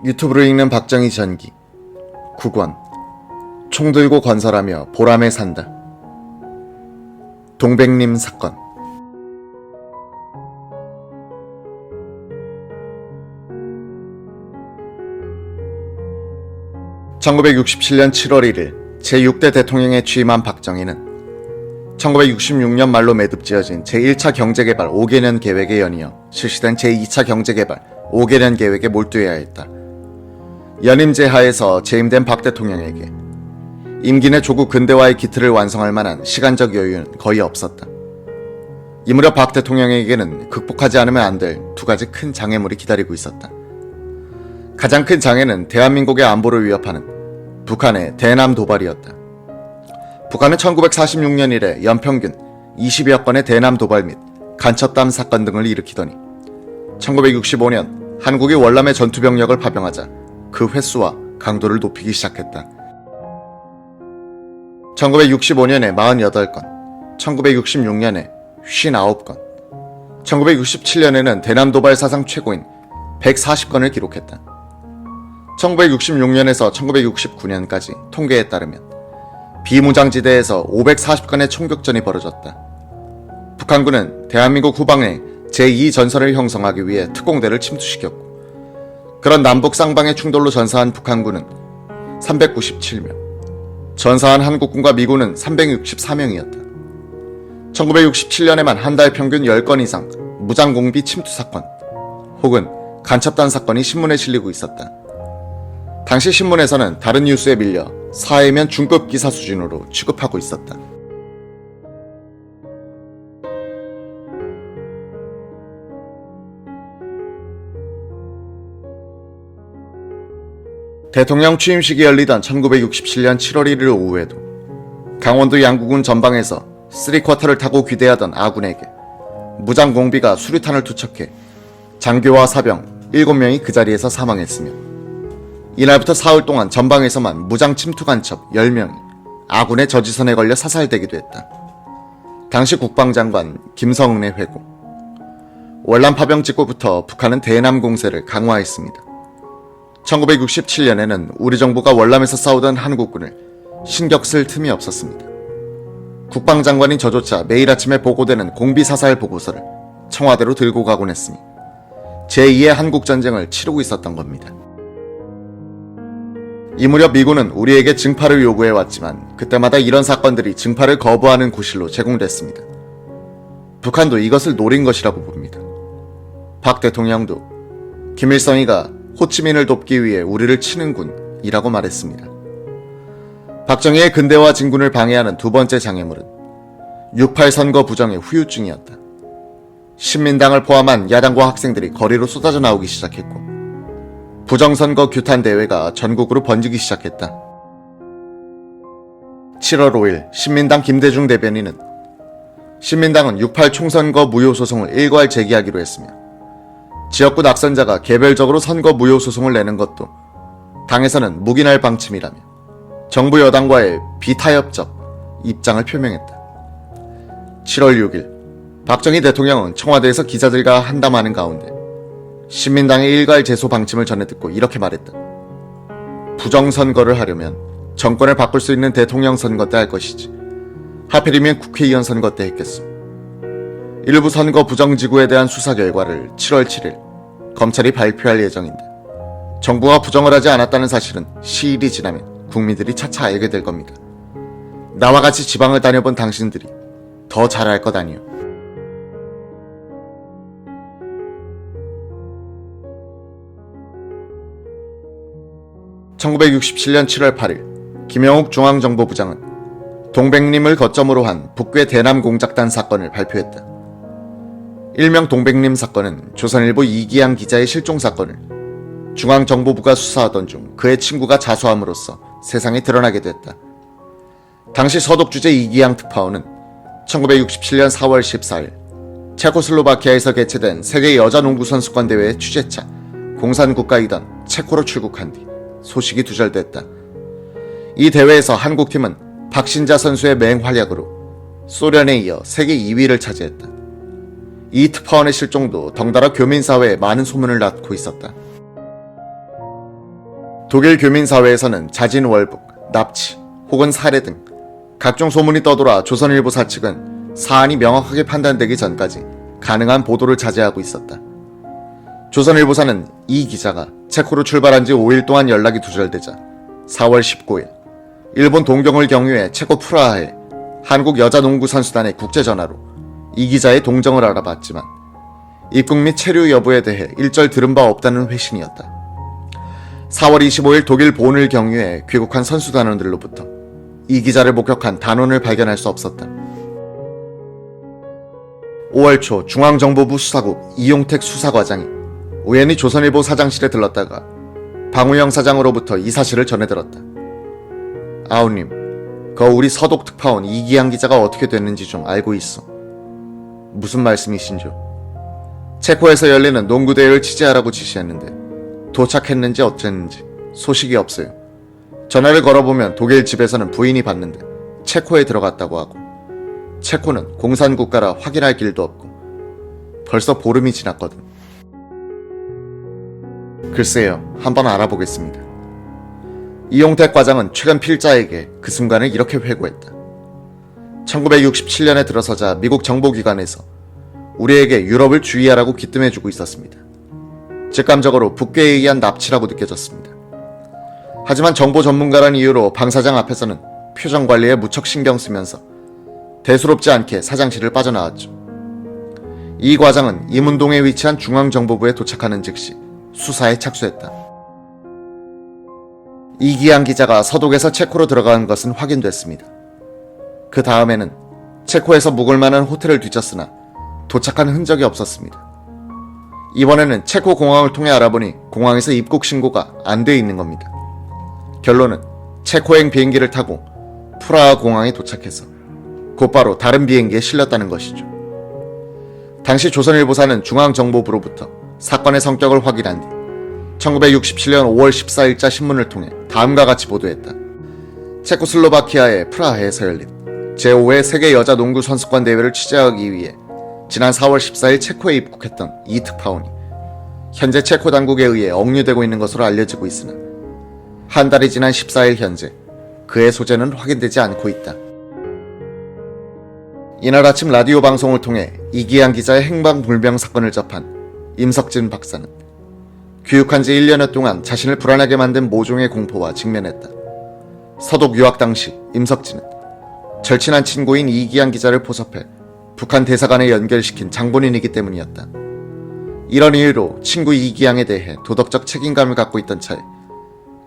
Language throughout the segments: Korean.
유튜브로 읽는 박정희 전기 9권 총 들고 건설하며 보람에 산다. 동백님 사건. (1967년 7월 1일) 제6대 대통령에 취임한 박정희는 1966년 말로 매듭지어진 제1차 경제개발 5개년 계획에 연이어 실시된 제2차 경제개발 5개년 계획에 몰두해야 했다. 연임제 하에서 재임된 박 대통령에게 임기 내 조국 근대화의 기틀을 완성할 만한 시간적 여유는 거의 없었다. 이 무렵 박 대통령에게는 극복하지 않으면 안 될 두 가지 큰 장애물이 기다리고 있었다. 가장 큰 장애는 대한민국의 안보를 위협하는 북한의 대남 도발이었다. 북한은 1946년 이래 연평균 20여 건의 대남 도발 및 간첩담 사건 등을 일으키더니 1965년 한국이 월남에 전투병력을 파병하자 그 횟수와 강도를 높이기 시작했다. 1965년에 48건, 1966년에 59건, 1967년에는 대남 도발 사상 최고인 140건을 기록했다. 1966년에서 1969년까지 통계에 따르면 비무장지대에서 540건의 총격전이 벌어졌다. 북한군은 대한민국 후방에 제2전선을 형성하기 위해 특공대를 침투시켰고, 그런 남북 쌍방의 충돌로 전사한 북한군은 397명, 전사한 한국군과 미군은 364명이었다. 1967년에만 한 달 평균 10건 이상 무장공비 침투 사건 혹은 간첩단 사건이 신문에 실리고 있었다. 당시 신문에서는 다른 뉴스에 밀려 사회면 중급 기사 수준으로 취급하고 있었다. 대통령 취임식이 열리던 1967년 7월 1일 오후에도 강원도 양구군 전방에서 3쿼터를 타고 귀대하던 아군에게 무장공비가 수류탄을 투척해 장교와 사병 7명이 그 자리에서 사망했으며, 이날부터 사흘 동안 전방에서만 무장 침투 간첩 10명이 아군의 저지선에 걸려 사살되기도 했다. 당시 국방장관 김성은의 회고. 월남 파병 직후부터 북한은 대남 공세를 강화했습니다. 1967년에는 우리 정부가 월남에서 싸우던 한국군을 신경 쓸 틈이 없었습니다. 국방장관인 저조차 매일 아침에 보고되는 공비사살 보고서를 청와대로 들고 가곤 했으니 제2의 한국전쟁을 치르고 있었던 겁니다. 이 무렵 미군은 우리에게 증파를 요구해왔지만 그때마다 이런 사건들이 증파를 거부하는 구실로 제공됐습니다. 북한도 이것을 노린 것이라고 봅니다. 박 대통령도 김일성이가 호치민을 돕기 위해 우리를 치는군이라고 말했습니다. 박정희의 근대화 진군을 방해하는 두 번째 장애물은 6.8 선거 부정의 후유증이었다. 신민당을 포함한 야당과 학생들이 거리로 쏟아져 나오기 시작했고, 부정선거 규탄 대회가 전국으로 번지기 시작했다. 7월 5일 신민당 김대중 대변인은 신민당은 6.8 총선거 무효소송을 일괄 제기하기로 했으며, 지역구 낙선자가 개별적으로 선거 무효소송을 내는 것도 당에서는 묵인할 방침이라며 정부 여당과의 비타협적 입장을 표명했다. 7월 6일 박정희 대통령은 청와대에서 기자들과 한담하는 가운데 신민당의 일괄 제소 방침을 전해 듣고 이렇게 말했다. 부정선거를 하려면 정권을 바꿀 수 있는 대통령 선거 때 할 것이지, 하필이면 국회의원 선거 때 했겠소. 일부 선거 부정지구에 대한 수사 결과를 7월 7일 검찰이 발표할 예정인데, 정부가 부정을 하지 않았다는 사실은 시일이 지나면 국민들이 차차 알게 될 겁니다. 나와 같이 지방을 다녀본 당신들이 더 잘 알 것 아니요. (1967년 7월 8일) 김영욱 중앙정보부장은 동백님을 거점으로 한 북괴 대남 공작단 사건을 발표했다. 일명 동백님 사건은 조선일보 이기양 기자의 실종 사건을 중앙정보부가 수사하던 중 그의 친구가 자수함으로써 세상에 드러나게 됐다. 당시 서독 주재 이기양 특파원은 1967년 4월 14일 체코슬로바키아에서 개최된 세계 여자 농구 선수권 대회의 취재차 공산국가이던 체코로 출국한 뒤 소식이 두절됐다. 이 대회에서 한국팀은 박신자 선수의 맹활약으로 소련에 이어 세계 2위를 차지했다. 이 특파원의 실종도 덩달아 교민사회에 많은 소문을 낳고 있었다. 독일 교민사회에서는 자진월북, 납치 혹은 살해 등 각종 소문이 떠돌아 조선일보 사측은 사안이 명확하게 판단되기 전까지 가능한 보도를 자제하고 있었다. 조선일보사는 이 기자가 체코로 출발한 지 5일 동안 연락이 두절되자 4월 19일 일본 동경을 경유해 체코 프라하에 한국 여자농구선수단의 국제전화로 이 기자의 동정을 알아봤지만 입국 및 체류 여부에 대해 일절 들은 바 없다는 회신이었다. 4월 25일 독일 본을 경유해 귀국한 선수단원들로부터 이 기자를 목격한 단원을 발견할 수 없었다. 5월 초 중앙정보부 수사국 이용택 수사과장이 우연히 조선일보 사장실에 들렀다가 방우영 사장으로부터 이 사실을 전해들었다. 아우님, 그 우리 서독 특파원 이기양 기자가 어떻게 됐는지 좀 알고 있어. 무슨 말씀이신죠? 체코에서 열리는 농구대회를 취재하라고 지시했는데 도착했는지 어쨌는지 소식이 없어요. 전화를 걸어보면 독일 집에서는 부인이 받는데 체코에 들어갔다고 하고 체코는 공산국가라 확인할 길도 없고 벌써 보름이 지났거든. 글쎄요, 한번 알아보겠습니다. 이용택 과장은 최근 필자에게 그 순간을 이렇게 회고했다. 1967년에 들어서자 미국 정보기관에서 우리에게 유럽을 주의하라고 기뜸해주고 있었습니다. 직감적으로 북괴에 의한 납치라고 느껴졌습니다. 하지만 정보 전문가란 이유로 방 사장 앞에서는 표정 관리에 무척 신경 쓰면서 대수롭지 않게 사장실을 빠져나왔죠. 이 과장은 이문동에 위치한 중앙정보부에 도착하는 즉시 수사에 착수했다. 이기양 기자가 서독에서 체코로 들어간 것은 확인됐습니다. 그 다음에는 체코에서 묵을 만한 호텔을 뒤졌으나 도착한 흔적이 없었습니다. 이번에는 체코 공항을 통해 알아보니 공항에서 입국 신고가 안 돼 있는 겁니다. 결론은 체코행 비행기를 타고 프라하 공항에 도착해서 곧바로 다른 비행기에 실렸다는 것이죠. 당시 조선일보사는 중앙정보부로부터 사건의 성격을 확인한 뒤 1967년 5월 14일자 신문을 통해 다음과 같이 보도했다. 체코슬로바키아의 프라하에서 열린 제5회 세계 여자 농구 선수권 대회를 취재하기 위해 지난 4월 14일 체코에 입국했던 이 특파원이 현재 체코 당국에 의해 억류되고 있는 것으로 알려지고 있으나 한 달이 지난 14일 현재 그의 소재는 확인되지 않고 있다. 이날 아침 라디오 방송을 통해 이기양 기자의 행방불명 사건을 접한 임석진 박사는 귀국한 지 1년여 동안 자신을 불안하게 만든 모종의 공포와 직면했다. 서독 유학 당시 임석진은 절친한 친구인 이기양 기자를 포섭해 북한 대사관에 연결시킨 장본인이기 때문이었다. 이런 이유로 친구 이기양에 대해 도덕적 책임감을 갖고 있던 차에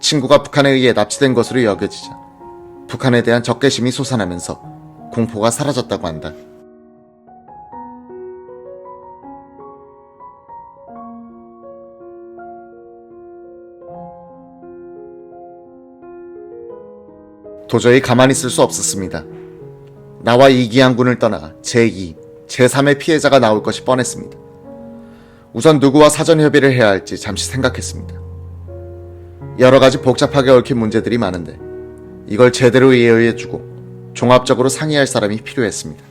친구가 북한에 의해 납치된 것으로 여겨지자 북한에 대한 적개심이 솟아나면서 공포가 사라졌다고 한다. 도저히 가만히 있을 수 없었습니다. 나와 이기양 군을 떠나 제2, 제3의 피해자가 나올 것이 뻔했습니다. 우선 누구와 사전 협의를 해야 할지 잠시 생각했습니다. 여러 가지 복잡하게 얽힌 문제들이 많은데 이걸 제대로 이해해주고 종합적으로 상의할 사람이 필요했습니다.